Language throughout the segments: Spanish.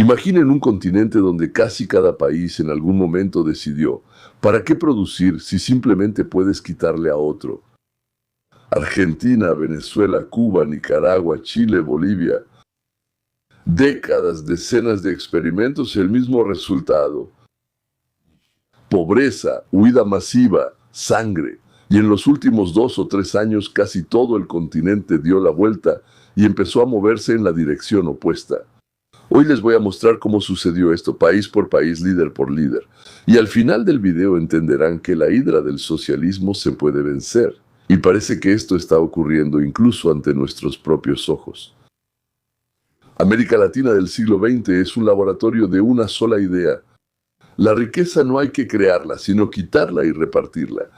Imaginen un continente donde casi cada país en algún momento decidió, ¿para qué producir si simplemente puedes quitarle a otro? Argentina, Venezuela, Cuba, Nicaragua, Chile, Bolivia. Décadas, decenas de experimentos y el mismo resultado. Pobreza, huida masiva, sangre. Y en los últimos 2 o 3 años casi todo el continente dio la vuelta y empezó a moverse en la dirección opuesta. Hoy les voy a mostrar cómo sucedió esto país por país, líder por líder. Y al final del video entenderán que la hidra del socialismo se puede vencer. Y parece que esto está ocurriendo incluso ante nuestros propios ojos. América Latina del siglo XX es un laboratorio de una sola idea. La riqueza no hay que crearla, sino quitarla y repartirla.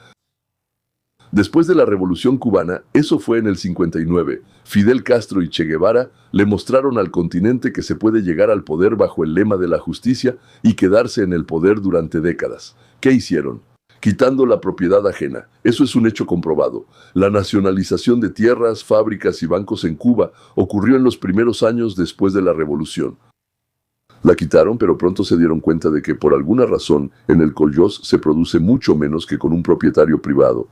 Después de la Revolución Cubana, eso fue en el 59, Fidel Castro y Che Guevara le mostraron al continente que se puede llegar al poder bajo el lema de la justicia y quedarse en el poder durante décadas. ¿Qué hicieron? Quitando la propiedad ajena. Eso es un hecho comprobado. La nacionalización de tierras, fábricas y bancos en Cuba ocurrió en los primeros años después de la Revolución. La quitaron, pero pronto se dieron cuenta de que por alguna razón en el Collós se produce mucho menos que con un propietario privado.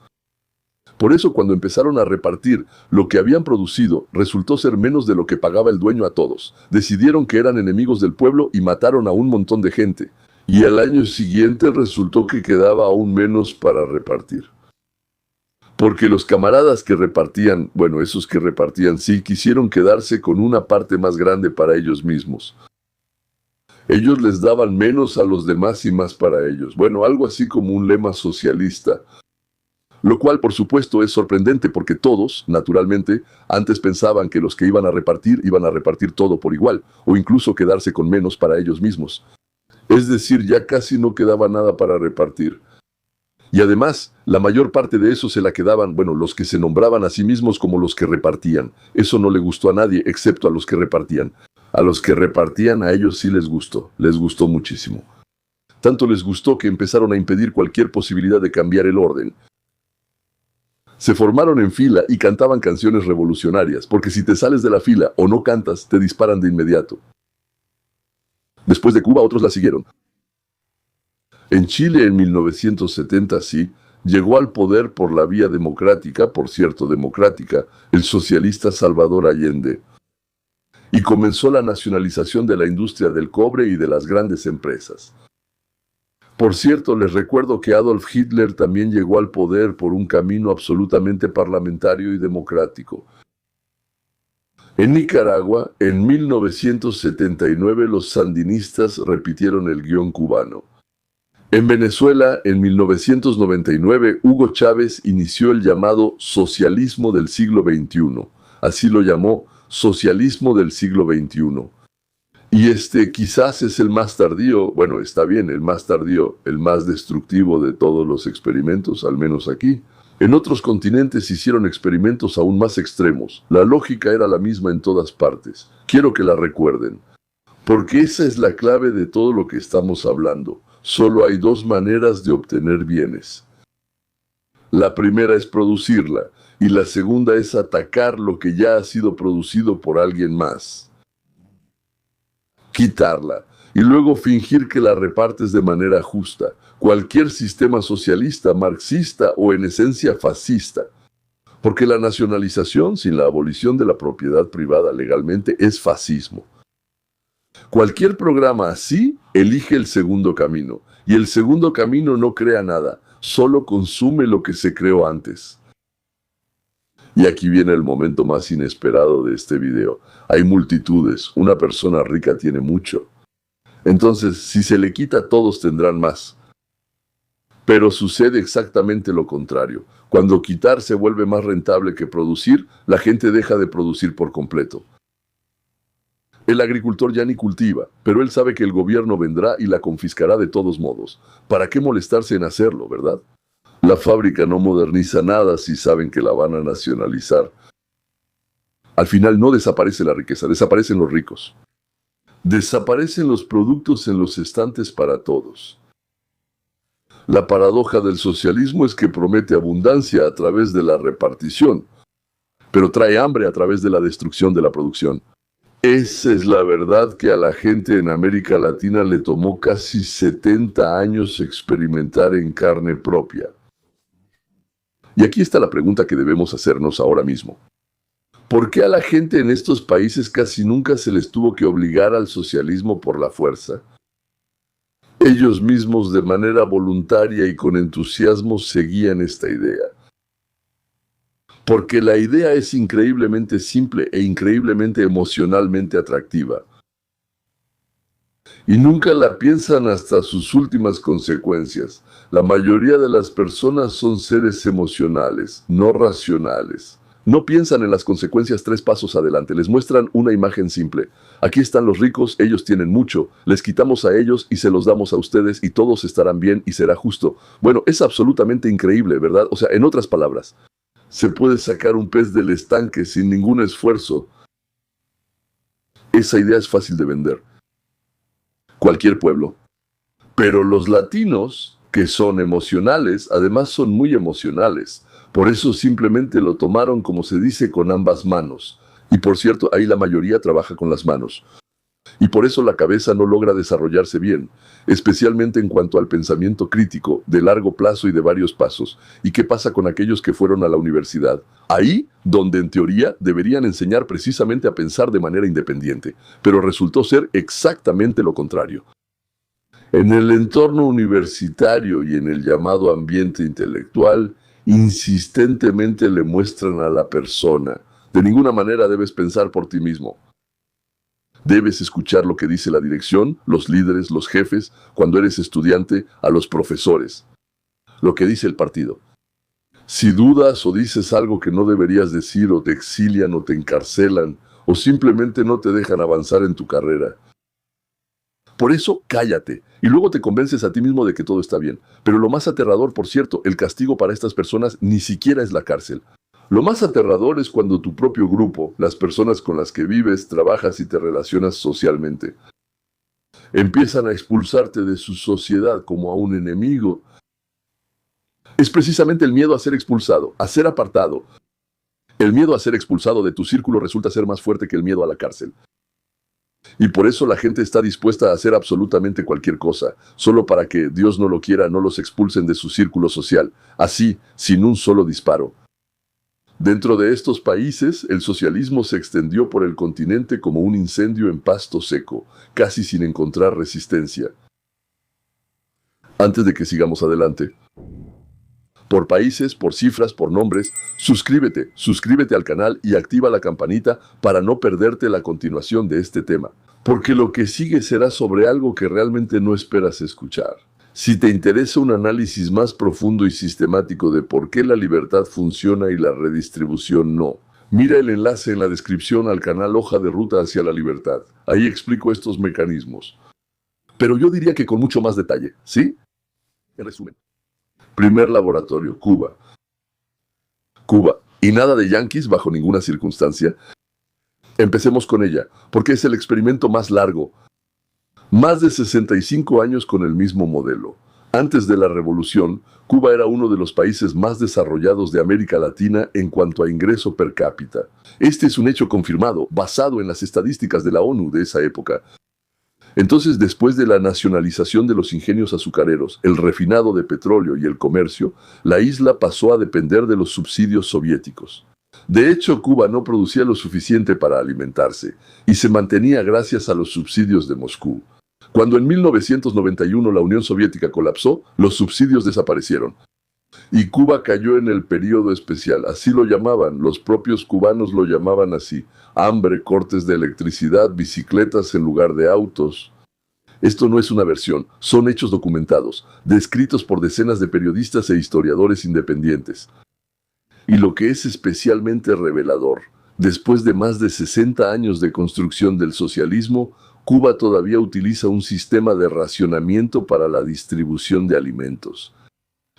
Por eso cuando empezaron a repartir lo que habían producido, resultó ser menos de lo que pagaba el dueño a todos. Decidieron que eran enemigos del pueblo y mataron a un montón de gente. Y al año siguiente resultó que quedaba aún menos para repartir. Porque los camaradas que repartían, bueno, esos que repartían sí, quisieron quedarse con una parte más grande para ellos mismos. Ellos les daban menos a los demás y más para ellos. Bueno, algo así como un lema socialista. Lo cual, por supuesto, es sorprendente porque todos, naturalmente, antes pensaban que los que iban a repartir todo por igual, o incluso quedarse con menos para ellos mismos. Es decir, ya casi no quedaba nada para repartir. Y además, la mayor parte de eso se la quedaban, bueno, los que se nombraban a sí mismos como los que repartían. Eso no le gustó a nadie, excepto a los que repartían. A los que repartían, a ellos sí les gustó muchísimo. Tanto les gustó que empezaron a impedir cualquier posibilidad de cambiar el orden. Se formaron en fila y cantaban canciones revolucionarias, porque si te sales de la fila o no cantas, te disparan de inmediato. Después de Cuba, otros la siguieron. En Chile, en 1970, sí, llegó al poder por la vía democrática, por cierto, democrática, el socialista Salvador Allende. Y comenzó la nacionalización de la industria del cobre y de las grandes empresas. Por cierto, les recuerdo que Adolf Hitler también llegó al poder por un camino absolutamente parlamentario y democrático. En Nicaragua, en 1979, los sandinistas repitieron el guión cubano. En Venezuela, en 1999, Hugo Chávez inició el llamado socialismo del siglo XXI. Así lo llamó, socialismo del siglo XXI. Y quizás es el más tardío, bueno, está bien, el más tardío, el más destructivo de todos los experimentos, al menos aquí. En otros continentes hicieron experimentos aún más extremos. La lógica era la misma en todas partes. Quiero que la recuerden. Porque esa es la clave de todo lo que estamos hablando. Solo hay 2 maneras de obtener bienes. La primera es producirla, y la segunda es atacar lo que ya ha sido producido por alguien más. Quitarla, y luego fingir que la repartes de manera justa. Cualquier sistema socialista, marxista o en esencia fascista. Porque la nacionalización sin la abolición de la propiedad privada legalmente es fascismo. Cualquier programa así elige el segundo camino, y el segundo camino no crea nada, solo consume lo que se creó antes. Y aquí viene el momento más inesperado de este video. Hay multitudes, una persona rica tiene mucho. Entonces, si se le quita, todos tendrán más. Pero sucede exactamente lo contrario. Cuando quitar se vuelve más rentable que producir, la gente deja de producir por completo. El agricultor ya ni cultiva, pero él sabe que el gobierno vendrá y la confiscará de todos modos. ¿Para qué molestarse en hacerlo, verdad? La fábrica no moderniza nada si saben que la van a nacionalizar. Al final no desaparece la riqueza, desaparecen los ricos. Desaparecen los productos en los estantes para todos. La paradoja del socialismo es que promete abundancia a través de la repartición, pero trae hambre a través de la destrucción de la producción. Esa es la verdad que a la gente en América Latina le tomó casi 70 años experimentar en carne propia. Y aquí está la pregunta que debemos hacernos ahora mismo. ¿Por qué a la gente en estos países casi nunca se les tuvo que obligar al socialismo por la fuerza? Ellos mismos de manera voluntaria y con entusiasmo seguían esta idea. Porque la idea es increíblemente simple e increíblemente emocionalmente atractiva. Y nunca la piensan hasta sus últimas consecuencias. La mayoría de las personas son seres emocionales, no racionales. No piensan en las consecuencias 3 pasos adelante, les muestran una imagen simple. Aquí están los ricos, ellos tienen mucho, les quitamos a ellos y se los damos a ustedes y todos estarán bien y será justo. Bueno, es absolutamente increíble, ¿verdad? O sea, en otras palabras, se puede sacar un pez del estanque sin ningún esfuerzo. Esa idea es fácil de vender. Cualquier pueblo. Pero los latinos, que son emocionales, además son muy emocionales. Por eso simplemente lo tomaron, como se dice, con ambas manos. Y por cierto, ahí la mayoría trabaja con las manos. Y por eso la cabeza no logra desarrollarse bien, especialmente en cuanto al pensamiento crítico, de largo plazo y de varios pasos. ¿Y qué pasa con aquellos que fueron a la universidad? Ahí, donde en teoría deberían enseñar precisamente a pensar de manera independiente, pero resultó ser exactamente lo contrario. En el entorno universitario y en el llamado ambiente intelectual, insistentemente le muestran a la persona: de ninguna manera debes pensar por ti mismo. Debes escuchar lo que dice la dirección, los líderes, los jefes, cuando eres estudiante, a los profesores. Lo que dice el partido. Si dudas o dices algo que no deberías decir, o te exilian o te encarcelan, o simplemente no te dejan avanzar en tu carrera. Por eso, cállate, y luego te convences a ti mismo de que todo está bien. Pero lo más aterrador, por cierto, el castigo para estas personas ni siquiera es la cárcel. Lo más aterrador es cuando tu propio grupo, las personas con las que vives, trabajas y te relacionas socialmente, empiezan a expulsarte de su sociedad como a un enemigo. Es precisamente el miedo a ser expulsado, a ser apartado. El miedo a ser expulsado de tu círculo resulta ser más fuerte que el miedo a la cárcel. Y por eso la gente está dispuesta a hacer absolutamente cualquier cosa, solo para que, Dios no lo quiera, no los expulsen de su círculo social, así, sin un solo disparo. Dentro de estos países, el socialismo se extendió por el continente como un incendio en pasto seco, casi sin encontrar resistencia. Antes de que sigamos adelante, por países, por cifras, por nombres, suscríbete al canal y activa la campanita para no perderte la continuación de este tema, porque lo que sigue será sobre algo que realmente no esperas escuchar. Si te interesa un análisis más profundo y sistemático de por qué la libertad funciona y la redistribución no, mira el enlace en la descripción al canal Hoja de Ruta hacia la Libertad. Ahí explico estos mecanismos. Pero yo diría que con mucho más detalle, ¿sí? En resumen. Primer laboratorio, Cuba. Cuba. Y nada de yanquis bajo ninguna circunstancia. Empecemos con ella, porque es el experimento más largo. Más de 65 años con el mismo modelo. Antes de la revolución, Cuba era uno de los países más desarrollados de América Latina en cuanto a ingreso per cápita. Este es un hecho confirmado, basado en las estadísticas de la ONU de esa época. Entonces, después de la nacionalización de los ingenios azucareros, el refinado de petróleo y el comercio, la isla pasó a depender de los subsidios soviéticos. De hecho, Cuba no producía lo suficiente para alimentarse, y se mantenía gracias a los subsidios de Moscú. Cuando en 1991 la Unión Soviética colapsó, los subsidios desaparecieron. Y Cuba cayó en el periodo especial, así lo llamaban, los propios cubanos lo llamaban así: hambre, cortes de electricidad, bicicletas en lugar de autos. Esto no es una versión, son hechos documentados, descritos por decenas de periodistas e historiadores independientes. Y lo que es especialmente revelador, después de más de 60 años de construcción del socialismo, Cuba todavía utiliza un sistema de racionamiento para la distribución de alimentos.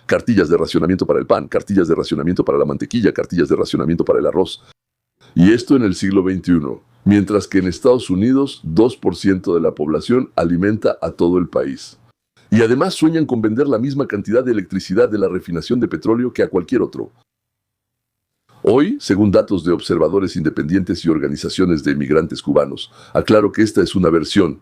Cartillas de racionamiento para el pan, cartillas de racionamiento para la mantequilla, cartillas de racionamiento para el arroz. Y esto en el siglo XXI, mientras que en Estados Unidos 2% de la población alimenta a todo el país. Y además sueñan con vender la misma cantidad de electricidad de la refinación de petróleo que a cualquier otro. Hoy, según datos de observadores independientes y organizaciones de inmigrantes cubanos, aclaro que esta es una versión,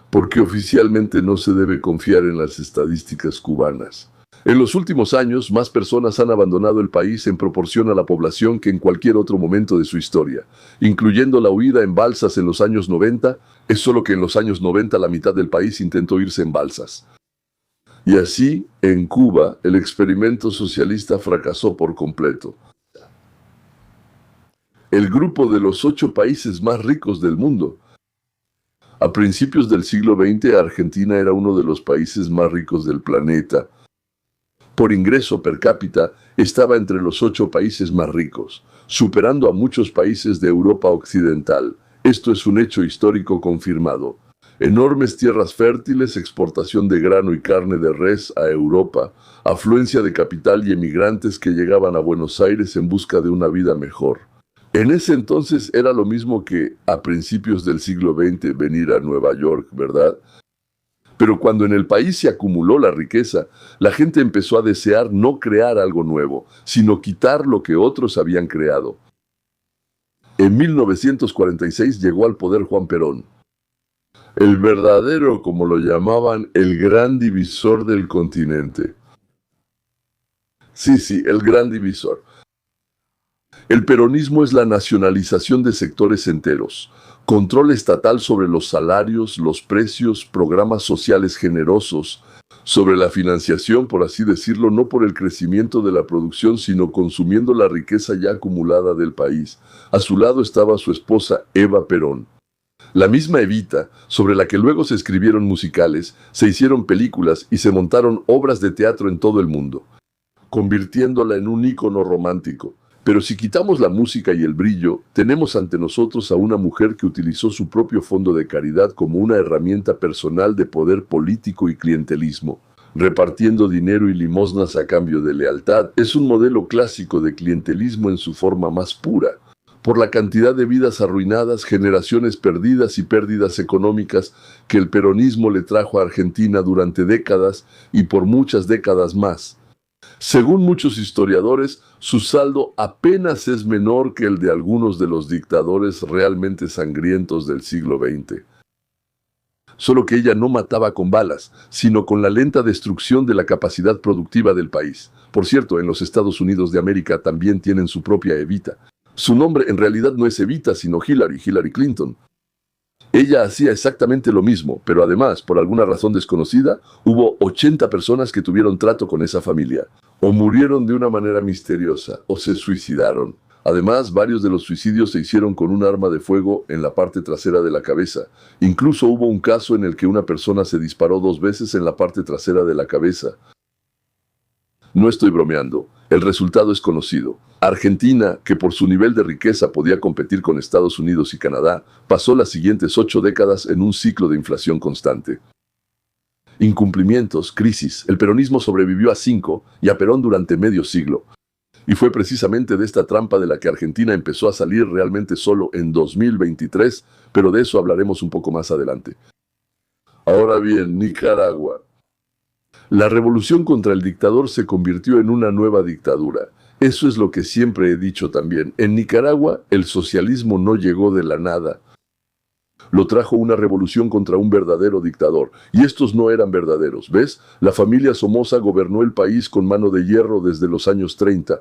porque oficialmente no se debe confiar en las estadísticas cubanas. En los últimos años, más personas han abandonado el país en proporción a la población que en cualquier otro momento de su historia, incluyendo la huida en balsas en los años 90, es solo que en los años 90 la mitad del país intentó irse en balsas. Y así, en Cuba, el experimento socialista fracasó por completo. El grupo de los 8 países más ricos del mundo. A principios del siglo XX, Argentina era uno de los países más ricos del planeta. Por ingreso per cápita, estaba entre los 8 países más ricos, superando a muchos países de Europa Occidental. Esto es un hecho histórico confirmado. Enormes tierras fértiles, exportación de grano y carne de res a Europa, afluencia de capital y emigrantes que llegaban a Buenos Aires en busca de una vida mejor. En ese entonces era lo mismo que, a principios del siglo XX, venir a Nueva York, ¿verdad? Pero cuando en el país se acumuló la riqueza, la gente empezó a desear no crear algo nuevo, sino quitar lo que otros habían creado. En 1946 llegó al poder Juan Perón. El verdadero, como lo llamaban, el gran divisor del continente. Sí, el gran divisor. El peronismo es la nacionalización de sectores enteros, control estatal sobre los salarios, los precios, programas sociales generosos, sobre la financiación, por así decirlo, no por el crecimiento de la producción, sino consumiendo la riqueza ya acumulada del país. A su lado estaba su esposa Eva Perón. La misma Evita, sobre la que luego se escribieron musicales, se hicieron películas y se montaron obras de teatro en todo el mundo, convirtiéndola en un ícono romántico. Pero si quitamos la música y el brillo, tenemos ante nosotros a una mujer que utilizó su propio fondo de caridad como una herramienta personal de poder político y clientelismo, repartiendo dinero y limosnas a cambio de lealtad. Es un modelo clásico de clientelismo en su forma más pura. Por la cantidad de vidas arruinadas, generaciones perdidas y pérdidas económicas que el peronismo le trajo a Argentina durante décadas y por muchas décadas más. Según muchos historiadores, su saldo apenas es menor que el de algunos de los dictadores realmente sangrientos del siglo XX. Solo que ella no mataba con balas, sino con la lenta destrucción de la capacidad productiva del país. Por cierto, en los Estados Unidos de América también tienen su propia Evita. Su nombre en realidad no es Evita, sino Hillary Clinton. Ella hacía exactamente lo mismo, pero además, por alguna razón desconocida, hubo 80 personas que tuvieron trato con esa familia. O murieron de una manera misteriosa, o se suicidaron. Además, varios de los suicidios se hicieron con un arma de fuego en la parte trasera de la cabeza. Incluso hubo un caso en el que una persona se disparó 2 veces en la parte trasera de la cabeza. No estoy bromeando. El resultado es conocido. Argentina, que por su nivel de riqueza podía competir con Estados Unidos y Canadá, pasó las siguientes 8 décadas en un ciclo de inflación constante. Incumplimientos, crisis. El peronismo sobrevivió a 5 y a Perón durante medio siglo. Y fue precisamente de esta trampa de la que Argentina empezó a salir realmente solo en 2023, pero de eso hablaremos un poco más adelante. Ahora bien, Nicaragua. La revolución contra el dictador se convirtió en una nueva dictadura. Eso es lo que siempre he dicho también. En Nicaragua, el socialismo no llegó de la nada. Lo trajo una revolución contra un verdadero dictador. Y estos no eran verdaderos, ¿ves? La familia Somoza gobernó el país con mano de hierro desde los años 30.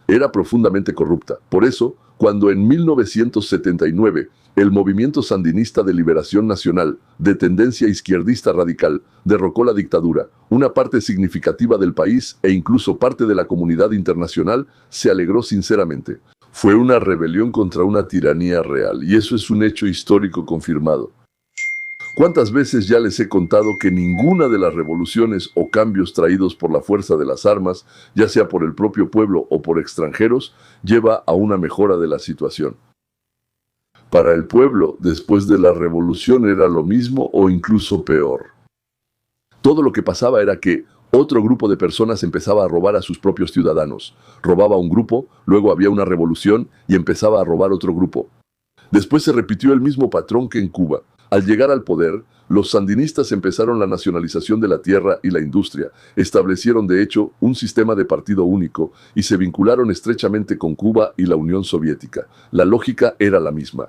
Era profundamente corrupta. Por eso, cuando en 1979 el movimiento sandinista de liberación nacional, de tendencia izquierdista radical, derrocó la dictadura, una parte significativa del país e incluso parte de la comunidad internacional se alegró sinceramente. Fue una rebelión contra una tiranía real, y eso es un hecho histórico confirmado. ¿Cuántas veces ya les he contado que ninguna de las revoluciones o cambios traídos por la fuerza de las armas, ya sea por el propio pueblo o por extranjeros, lleva a una mejora de la situación? Para el pueblo, después de la revolución era lo mismo o incluso peor. Todo lo que pasaba era que otro grupo de personas empezaba a robar a sus propios ciudadanos. Robaba un grupo, luego había una revolución y empezaba a robar otro grupo. Después se repitió el mismo patrón que en Cuba. Al llegar al poder, los sandinistas empezaron la nacionalización de la tierra y la industria, establecieron de hecho un sistema de partido único y se vincularon estrechamente con Cuba y la Unión Soviética. La lógica era la misma.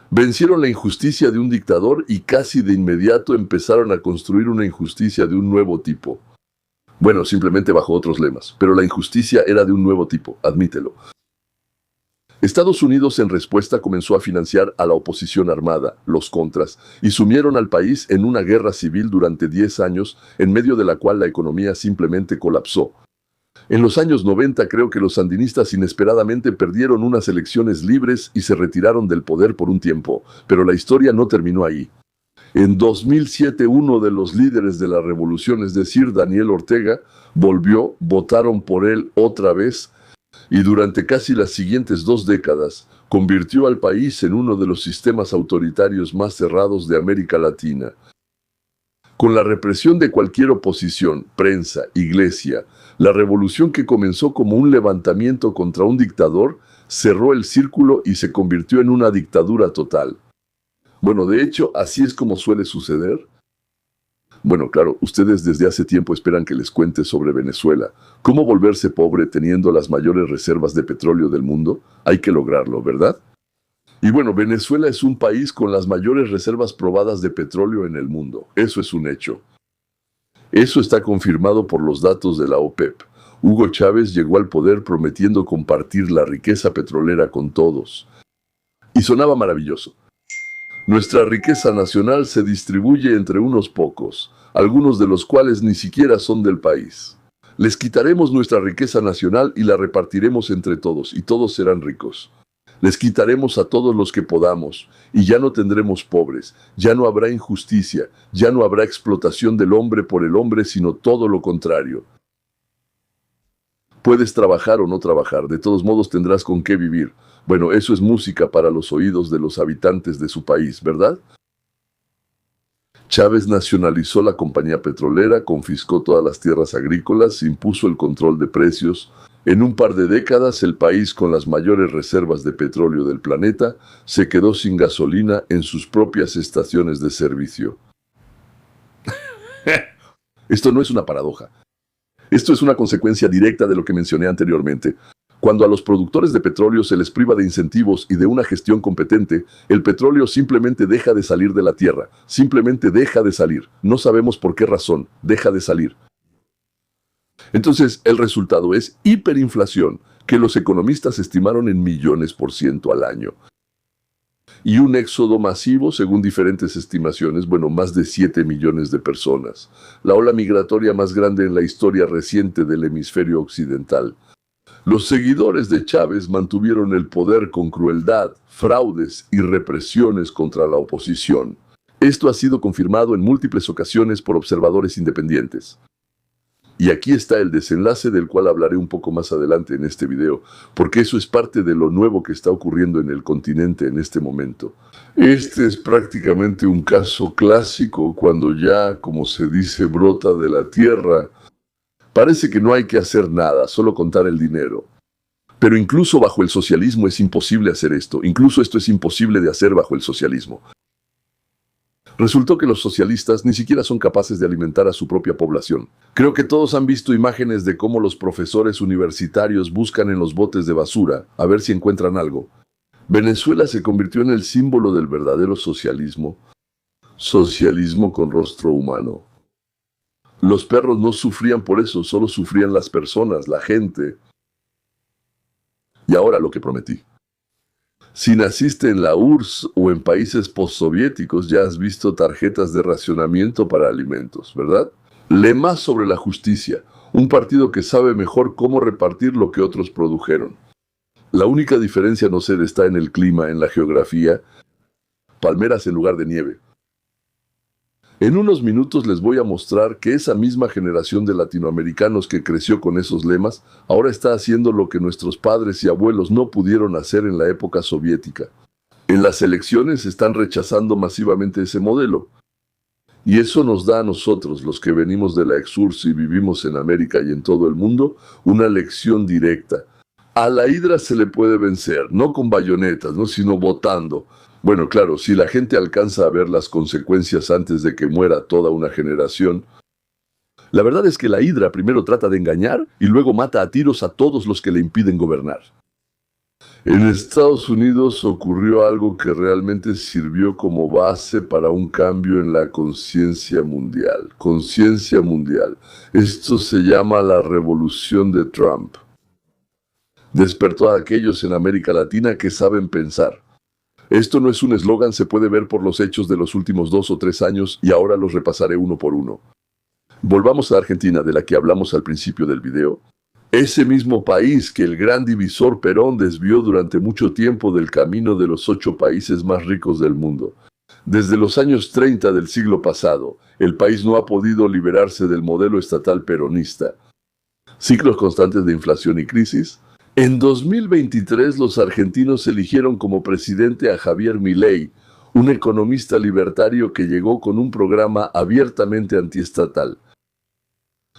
Vencieron la injusticia de un dictador y casi de inmediato empezaron a construir una injusticia de un nuevo tipo. Bueno, simplemente bajo otros lemas, pero la injusticia era de un nuevo tipo, admítelo. Estados Unidos en respuesta comenzó a financiar a la oposición armada, los contras, y sumieron al país en una guerra civil durante 10 años, en medio de la cual la economía simplemente colapsó. En los años 90 creo que los sandinistas inesperadamente perdieron unas elecciones libres y se retiraron del poder por un tiempo, pero la historia no terminó ahí. En 2007 uno de los líderes de la revolución, es decir, Daniel Ortega, volvió, votaron por él otra vez, y durante casi las siguientes 2 décadas convirtió al país en uno de los sistemas autoritarios más cerrados de América Latina. Con la represión de cualquier oposición, prensa, iglesia, la revolución que comenzó como un levantamiento contra un dictador cerró el círculo y se convirtió en una dictadura total. Bueno, de hecho, así es como suele suceder. Bueno, claro, ustedes desde hace tiempo esperan que les cuente sobre Venezuela. ¿Cómo volverse pobre teniendo las mayores reservas de petróleo del mundo? Hay que lograrlo, ¿verdad? Y bueno, Venezuela es un país con las mayores reservas probadas de petróleo en el mundo. Eso es un hecho. Eso está confirmado por los datos de la OPEP. Hugo Chávez llegó al poder prometiendo compartir la riqueza petrolera con todos. Y sonaba maravilloso. Nuestra riqueza nacional se distribuye entre unos pocos, algunos de los cuales ni siquiera son del país. Les quitaremos nuestra riqueza nacional y la repartiremos entre todos, y todos serán ricos. Les quitaremos a todos los que podamos, y ya no tendremos pobres, ya no habrá injusticia, ya no habrá explotación del hombre por el hombre, sino todo lo contrario. Puedes trabajar o no trabajar, de todos modos tendrás con qué vivir. Bueno, eso es música para los oídos de los habitantes de su país, ¿verdad? Chávez nacionalizó la compañía petrolera, confiscó todas las tierras agrícolas, impuso el control de precios. En un par de décadas, el país con las mayores reservas de petróleo del planeta se quedó sin gasolina en sus propias estaciones de servicio. Esto no es una paradoja. Esto es una consecuencia directa de lo que mencioné anteriormente. Cuando a los productores de petróleo se les priva de incentivos y de una gestión competente, el petróleo simplemente deja de salir de la tierra, simplemente deja de salir. No sabemos por qué razón, deja de salir. Entonces, el resultado es hiperinflación, que los economistas estimaron en millones % al año. Y un éxodo masivo, según diferentes estimaciones, bueno, más de 7 millones de personas. La ola migratoria más grande en la historia reciente del hemisferio occidental. Los seguidores de Chávez mantuvieron el poder con crueldad, fraudes y represiones contra la oposición. Esto ha sido confirmado en múltiples ocasiones por observadores independientes. Y aquí está el desenlace del cual hablaré un poco más adelante en este video, porque eso es parte de lo nuevo que está ocurriendo en el continente en este momento. Este es prácticamente un caso clásico cuando ya, como se dice, brota de la tierra. Parece que no hay que hacer nada, solo contar el dinero. Pero incluso bajo el socialismo es imposible hacer esto. Incluso esto es imposible de hacer bajo el socialismo. Resultó que los socialistas ni siquiera son capaces de alimentar a su propia población. Creo que todos han visto imágenes de cómo los profesores universitarios buscan en los botes de basura a ver si encuentran algo. Venezuela se convirtió en el símbolo del verdadero socialismo. Socialismo con rostro humano. Los perros no sufrían por eso, solo sufrían las personas, la gente. Y ahora lo que prometí. Si naciste en la URSS o en países postsoviéticos, ya has visto tarjetas de racionamiento para alimentos, ¿verdad? Lema sobre la justicia, un partido que sabe mejor cómo repartir lo que otros produjeron. La única diferencia, no sé, está en el clima, en la geografía. Palmeras en lugar de nieve. En unos minutos les voy a mostrar que esa misma generación de latinoamericanos que creció con esos lemas, ahora está haciendo lo que nuestros padres y abuelos no pudieron hacer en la época soviética. En las elecciones están rechazando masivamente ese modelo. Y eso nos da a nosotros, los que venimos de la ex-URSS y vivimos en América y en todo el mundo, una lección directa. A la hidra se le puede vencer, no con bayonetas, ¿no?, sino votando. Bueno, claro, si la gente alcanza a ver las consecuencias antes de que muera toda una generación, la verdad es que la Hidra primero trata de engañar y luego mata a tiros a todos los que le impiden gobernar. En Estados Unidos ocurrió algo que realmente sirvió como base para un cambio en la conciencia mundial. Conciencia mundial. Esto se llama la revolución de Trump. Despertó a aquellos en América Latina que saben pensar. Esto no es un eslogan, se puede ver por los hechos de los últimos 2 o 3 años y ahora los repasaré uno por uno. Volvamos a Argentina, de la que hablamos al principio del video. Ese mismo país que el gran divisor Perón desvió durante mucho tiempo del camino de los 8 países más ricos del mundo. Desde los años 30 del siglo pasado, el país no ha podido liberarse del modelo estatal peronista. Ciclos constantes de inflación y crisis. En 2023 los argentinos eligieron como presidente a Javier Milei, un economista libertario que llegó con un programa abiertamente antiestatal.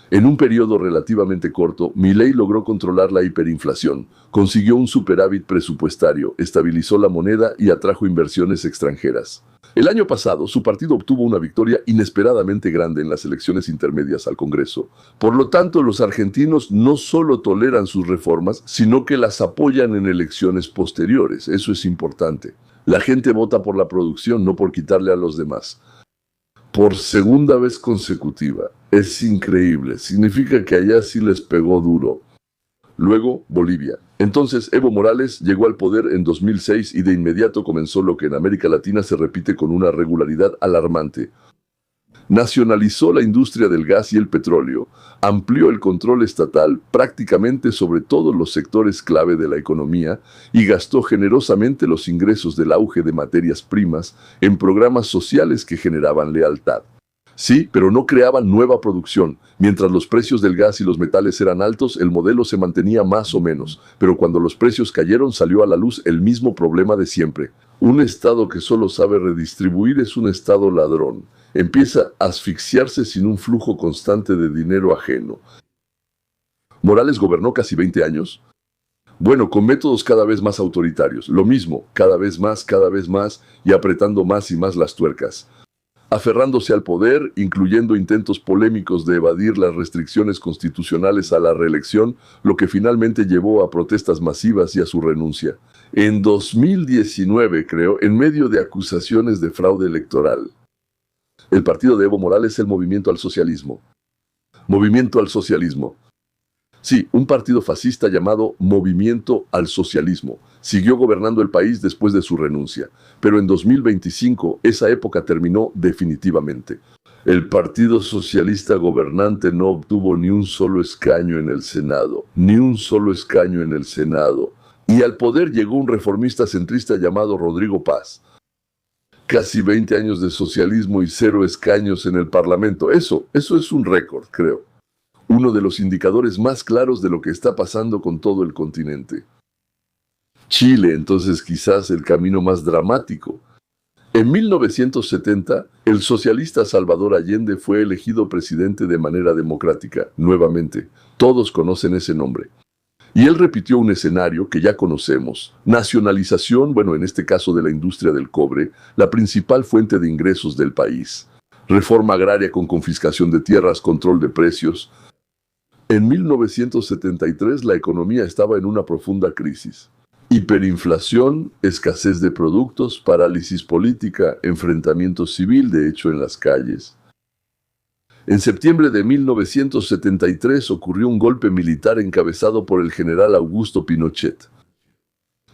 En un periodo relativamente corto, Milei logró controlar la hiperinflación, consiguió un superávit presupuestario, estabilizó la moneda y atrajo inversiones extranjeras. El año pasado, su partido obtuvo una victoria inesperadamente grande en las elecciones intermedias al Congreso. Por lo tanto, los argentinos no solo toleran sus reformas, sino que las apoyan en elecciones posteriores. Eso es importante. La gente vota por la producción, no por quitarle a los demás. Por segunda vez consecutiva. Es increíble. Significa que allá sí les pegó duro. Luego, Bolivia. Entonces, Evo Morales llegó al poder en 2006 y de inmediato comenzó lo que en América Latina se repite con una regularidad alarmante. Nacionalizó la industria del gas y el petróleo, amplió el control estatal prácticamente sobre todos los sectores clave de la economía y gastó generosamente los ingresos del auge de materias primas en programas sociales que generaban lealtad. Sí, pero no creaban nueva producción. Mientras los precios del gas y los metales eran altos, el modelo se mantenía más o menos. Pero cuando los precios cayeron, salió a la luz el mismo problema de siempre. Un Estado que solo sabe redistribuir es un Estado ladrón. Empieza a asfixiarse sin un flujo constante de dinero ajeno. Morales gobernó casi 20 años. Bueno, con métodos cada vez más autoritarios. Lo mismo, cada vez más, y apretando más y más las tuercas. Aferrándose al poder, incluyendo intentos polémicos de evadir las restricciones constitucionales a la reelección, lo que finalmente llevó a protestas masivas y a su renuncia. En 2019, creo, en medio de acusaciones de fraude electoral. El partido de Evo Morales es el Movimiento al Socialismo. Movimiento al Socialismo. Sí, un partido fascista llamado Movimiento al Socialismo. Siguió gobernando el país después de su renuncia, pero en 2025 esa época terminó definitivamente. El Partido Socialista gobernante no obtuvo ni un solo escaño en el Senado, ni un solo escaño en el Senado. Y al poder llegó un reformista centrista llamado Rodrigo Paz. Casi 20 años de socialismo y 0 escaños en el Parlamento. Eso es un récord, creo. Uno de los indicadores más claros de lo que está pasando con todo el continente. Chile, entonces quizás el camino más dramático. En 1970, el socialista Salvador Allende fue elegido presidente de manera democrática, nuevamente. Todos conocen ese nombre. Y él repitió un escenario que ya conocemos. Nacionalización, bueno, en este caso de la industria del cobre, la principal fuente de ingresos del país. Reforma agraria con confiscación de tierras, control de precios. En 1973 la economía estaba en una profunda crisis. Hiperinflación, escasez de productos, parálisis política, enfrentamiento civil, de hecho, en las calles. En septiembre de 1973 ocurrió un golpe militar encabezado por el general Augusto Pinochet.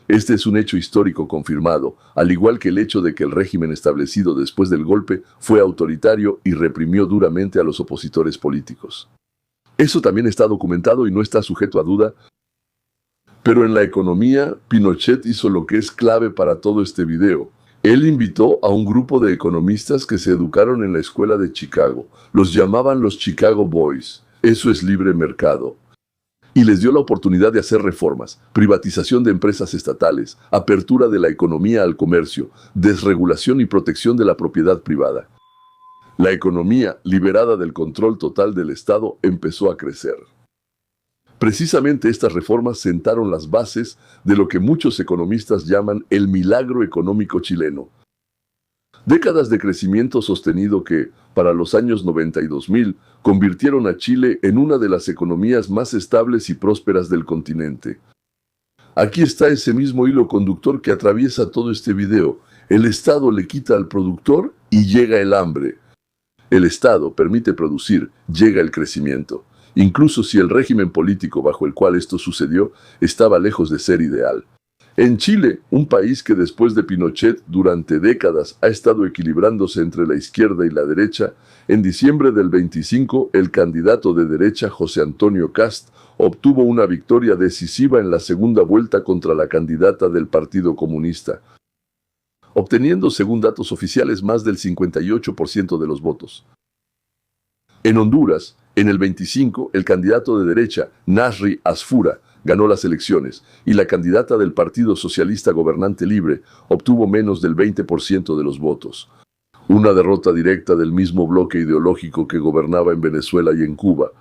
Este es un hecho histórico confirmado, al igual que el hecho de que el régimen establecido después del golpe fue autoritario y reprimió duramente a los opositores políticos. Eso también está documentado y no está sujeto a duda. Pero en la economía, Pinochet hizo lo que es clave para todo este video. Él invitó a un grupo de economistas que se educaron en la escuela de Chicago. Los llamaban los Chicago Boys. Eso es libre mercado. Y les dio la oportunidad de hacer reformas, privatización de empresas estatales, apertura de la economía al comercio, desregulación y protección de la propiedad privada. La economía, liberada del control total del Estado, empezó a crecer. Precisamente estas reformas sentaron las bases de lo que muchos economistas llaman el milagro económico chileno. Décadas de crecimiento sostenido que, para los años 90 y 2000, convirtieron a Chile en una de las economías más estables y prósperas del continente. Aquí está ese mismo hilo conductor que atraviesa todo este video. El Estado le quita al productor y llega el hambre. El Estado permite producir, llega el crecimiento, incluso si el régimen político bajo el cual esto sucedió estaba lejos de ser ideal. En Chile, un país que después de Pinochet durante décadas ha estado equilibrándose entre la izquierda y la derecha, en diciembre del 25 el candidato de derecha José Antonio Kast obtuvo una victoria decisiva en la segunda vuelta contra la candidata del Partido Comunista, obteniendo, según datos oficiales, más del 58% de los votos. En Honduras, en el 25, el candidato de derecha, Nasri Asfura, ganó las elecciones, y la candidata del Partido Socialista Gobernante Libre obtuvo menos del 20% de los votos. Una derrota directa del mismo bloque ideológico que gobernaba en Venezuela y en Cuba.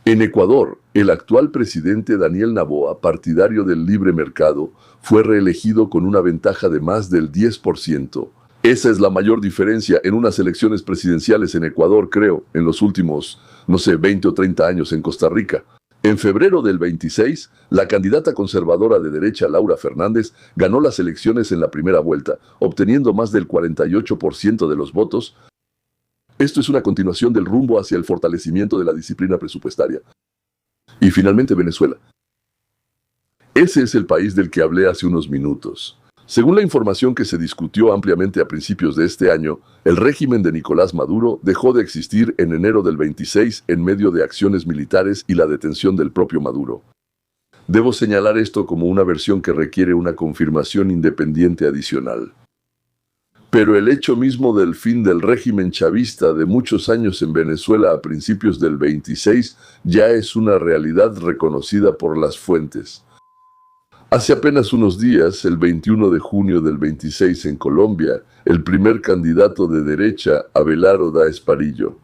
En Ecuador, el actual presidente Daniel Noboa, partidario del libre mercado, fue reelegido con una ventaja de más del 10%. Esa es la mayor diferencia en unas elecciones presidenciales en Ecuador, creo, en los últimos, 20 o 30 años en Costa Rica. En febrero del 26, la candidata conservadora de derecha Laura Fernández ganó las elecciones en la primera vuelta, obteniendo más del 48% de los votos. Esto es una continuación del rumbo hacia el fortalecimiento de la disciplina presupuestaria. Y finalmente Venezuela. Ese es el país del que hablé hace unos minutos. Según la información que se discutió ampliamente a principios de este año, el régimen de Nicolás Maduro dejó de existir en enero del 26 en medio de acciones militares y la detención del propio Maduro. Debo señalar esto como una versión que requiere una confirmación independiente adicional. Pero el hecho mismo del fin del régimen chavista de muchos años en Venezuela a principios del 26 ya es una realidad reconocida por las fuentes. Hace apenas unos días, el 21 de junio del 26 en Colombia, el primer candidato de derecha, Abelardo da Esparillo.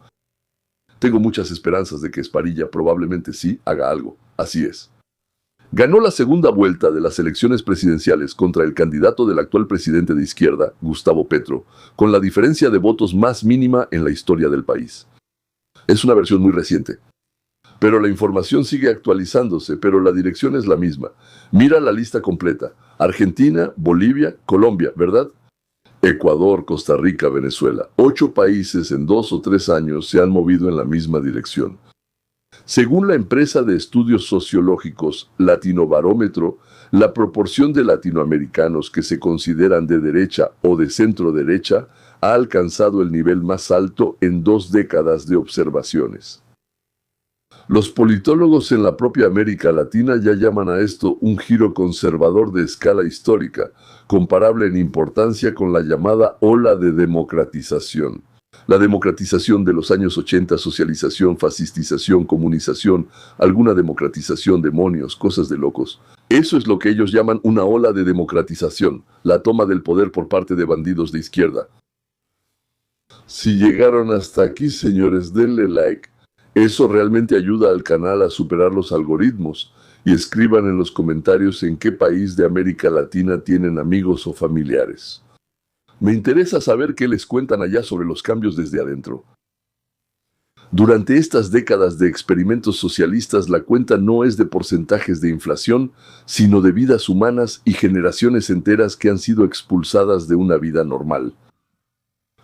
Tengo muchas esperanzas de que Esparilla probablemente sí haga algo. Así es. Ganó la segunda vuelta de las elecciones presidenciales contra el candidato del actual presidente de izquierda, Gustavo Petro, con la diferencia de votos más mínima en la historia del país. Es una versión muy reciente. Pero la información sigue actualizándose, pero la dirección es la misma. Mira la lista completa. Argentina, Bolivia, Colombia, ¿verdad? Ecuador, Costa Rica, Venezuela. 8 países en 2 o 3 años se han movido en la misma dirección. Según la empresa de estudios sociológicos Latinobarómetro, la proporción de latinoamericanos que se consideran de derecha o de centro derecha ha alcanzado el nivel más alto en 2 décadas de observaciones. Los politólogos en la propia América Latina ya llaman a esto un giro conservador de escala histórica, comparable en importancia con la llamada ola de democratización. La democratización de los años 80, socialización, fascistización, comunización, alguna democratización, demonios, cosas de locos. Eso es lo que ellos llaman una ola de democratización, la toma del poder por parte de bandidos de izquierda. Si llegaron hasta aquí, señores, denle like. Eso realmente ayuda al canal a superar los algoritmos, y escriban en los comentarios en qué país de América Latina tienen amigos o familiares. Me interesa saber qué les cuentan allá sobre los cambios desde adentro. Durante estas décadas de experimentos socialistas, la cuenta no es de porcentajes de inflación, sino de vidas humanas y generaciones enteras que han sido expulsadas de una vida normal.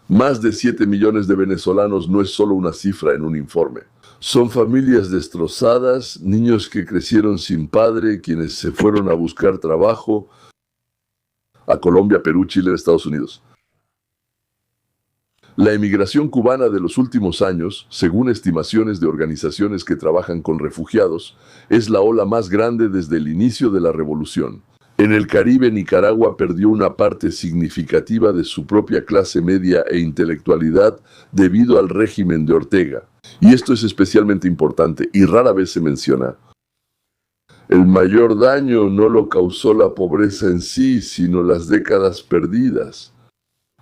Más de 7 millones de venezolanos no es solo una cifra en un informe. Son familias destrozadas, niños que crecieron sin padre, quienes se fueron a buscar trabajo a Colombia, Perú, Chile, Estados Unidos. La emigración cubana de los últimos años, según estimaciones de organizaciones que trabajan con refugiados, es la ola más grande desde el inicio de la revolución. En el Caribe, Nicaragua perdió una parte significativa de su propia clase media e intelectualidad debido al régimen de Ortega. Y esto es especialmente importante y rara vez se menciona. El mayor daño no lo causó la pobreza en sí, sino las décadas perdidas.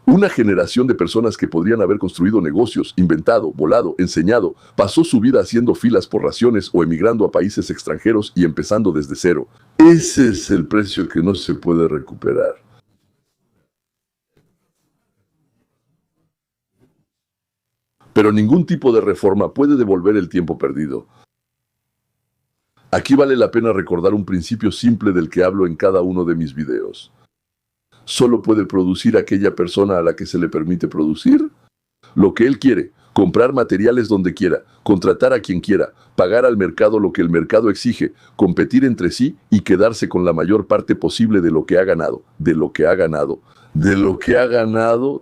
Una generación de personas que podrían haber construido negocios, inventado, volado, enseñado, pasó su vida haciendo filas por raciones o emigrando a países extranjeros y empezando desde cero. Ese es el precio que no se puede recuperar. Pero ningún tipo de reforma puede devolver el tiempo perdido. Aquí vale la pena recordar un principio simple del que hablo en cada uno de mis videos. Solo puede producir aquella persona a la que se le permite producir lo que él quiere, comprar materiales donde quiera, contratar a quien quiera, pagar al mercado lo que el mercado exige, competir entre sí y quedarse con la mayor parte posible de lo que ha ganado,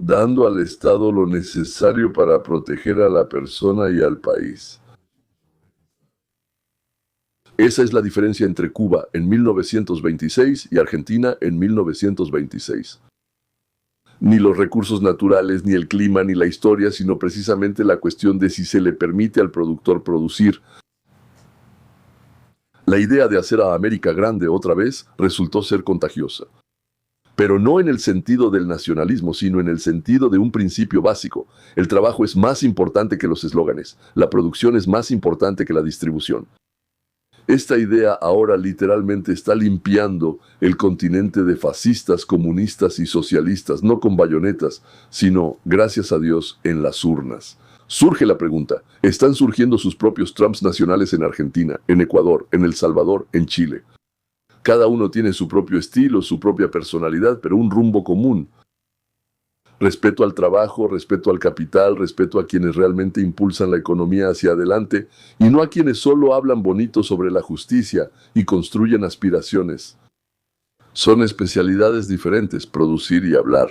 dando al Estado lo necesario para proteger a la persona y al país. Esa es la diferencia entre Cuba en 1926 y Argentina en 1926. Ni los recursos naturales, ni el clima, ni la historia, sino precisamente la cuestión de si se le permite al productor producir. La idea de hacer a América grande otra vez resultó ser contagiosa. Pero no en el sentido del nacionalismo, sino en el sentido de un principio básico. El trabajo es más importante que los eslóganes. La producción es más importante que la distribución. Esta idea ahora literalmente está limpiando el continente de fascistas, comunistas y socialistas, no con bayonetas, sino, gracias a Dios, en las urnas. Surge la pregunta, ¿están surgiendo sus propios Trumps nacionales en Argentina, en Ecuador, en El Salvador, en Chile? Cada uno tiene su propio estilo, su propia personalidad, pero un rumbo común. Respeto al trabajo, respeto al capital, respeto a quienes realmente impulsan la economía hacia adelante y no a quienes solo hablan bonito sobre la justicia y construyen aspiraciones. Son especialidades diferentes, producir y hablar.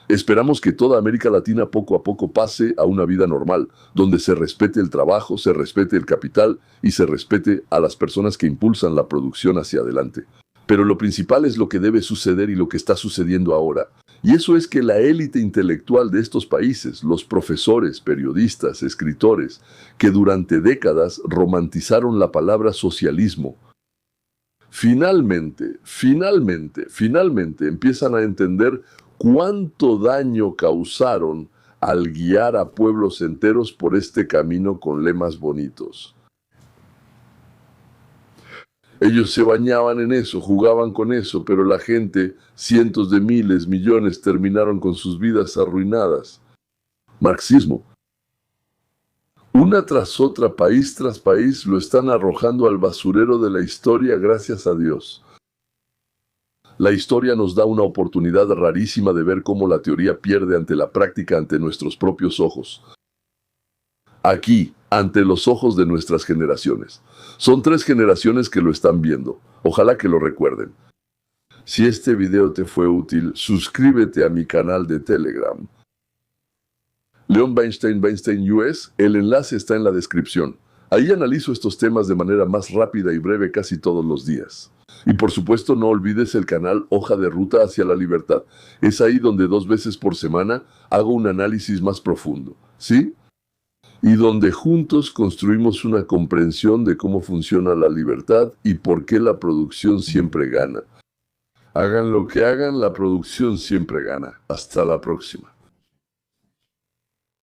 Esperamos que toda América Latina poco a poco pase a una vida normal, donde se respete el trabajo, se respete el capital y se respete a las personas que impulsan la producción hacia adelante. Pero lo principal es lo que debe suceder y lo que está sucediendo ahora. Y eso es que la élite intelectual de estos países, los profesores, periodistas, escritores, que durante décadas romantizaron la palabra socialismo, finalmente empiezan a entender cuánto daño causaron al guiar a pueblos enteros por este camino con lemas bonitos. Ellos se bañaban en eso, jugaban con eso, pero la gente, cientos de miles, millones, terminaron con sus vidas arruinadas. Marxismo. Una tras otra, país tras país, lo están arrojando al basurero de la historia, gracias a Dios. La historia nos da una oportunidad rarísima de ver cómo la teoría pierde ante la práctica ante nuestros propios ojos. Aquí, ante los ojos de nuestras generaciones. Son 3 generaciones que lo están viendo. Ojalá que lo recuerden. Si este video te fue útil, suscríbete a mi canal de Telegram. Leon Weinstein US, el enlace está en la descripción. Ahí analizo estos temas de manera más rápida y breve casi todos los días. Y por supuesto no olvides el canal Hoja de Ruta hacia la Libertad. Es ahí donde 2 veces por semana hago un análisis más profundo. ¿Sí? Y donde juntos construimos una comprensión de cómo funciona la libertad y por qué la producción siempre gana. Hagan lo que hagan, la producción siempre gana. Hasta la próxima.